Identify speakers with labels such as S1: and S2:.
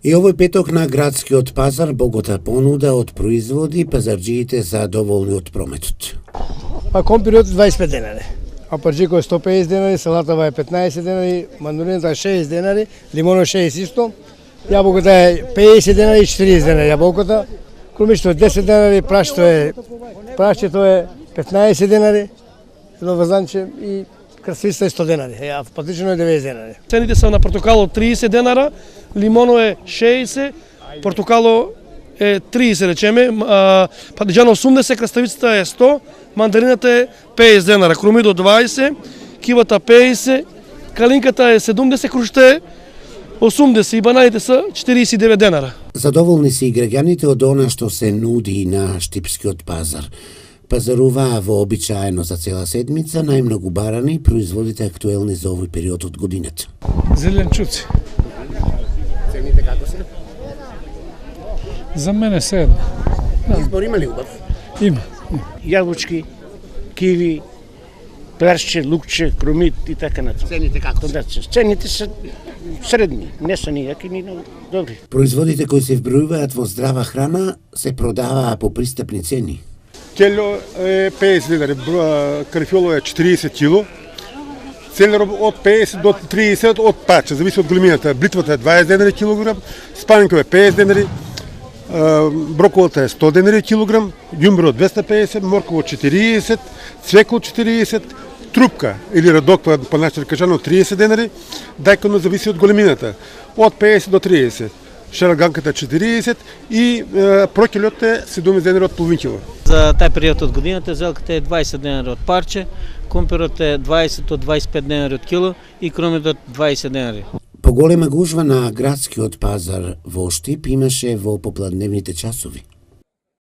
S1: И овој петок на градскиот пазар богата понуда од производи, пазарџиите задоволни од прометот.
S2: Компирот 25 денари, апарџико е 150 денари, салатава е 15 денари, мандурината е 6 денари, лимоно 6 исто, јаболката е 50 денари и 40 денари јаболката, крумишто е 10 денари, прашчето е 15 денари, едно вазанче и красвиста е 100 денари, патично е 90 денари.
S3: Цените се на портокало 30 денара, лимоно е 60, портокало е 30 речеме, падиџано 80, краставицата е 100, мандарината е 50 денара, крумидо 20, кивата 50, калинката е 70, крушта е 80 и бананите са 49 денара.
S1: Задоволни се и граѓаните од она што се нуди на Штипскиот пазар. Пазаруваа вообичаено за цела седмица најмногу барани и производите актуелни за овој период од годината.
S4: Зеленчуци.
S1: Цените како се?
S4: За мене се едно.
S1: Избор има ли убав?
S4: Има.
S5: Јабучки, киви, першче, лукче, крумит и така натаму.
S1: Цените како се?
S5: Цените се средни, не се нијаки, ни добри.
S1: Производите кои се вбројуваат во здрава храна се продаваа по пристапни цени.
S6: Кело е 50 денари, карфјоло е 40 кило, селер од 50 до 30 од пача, зависи од големината. Бритвата е 20 денари килограм, спаленкова е 50 денари, броколата е 100 денари килограм, ѓумбро 250, морково 40, цвекло 40, трупка или радоква по нашето кажано 30 денари, дајкано зависи од големината, од 50 до 30. Шараганката 40 и прокилот е 70 денари од половин кило.
S7: За тај период од годината зелката е 20 денари од парче, кумпирот е 20 до 25 денари од кило и крумидот 20 денари.
S1: Поголема гужва на градскиот пазар во Штип имаше во попладневните часови.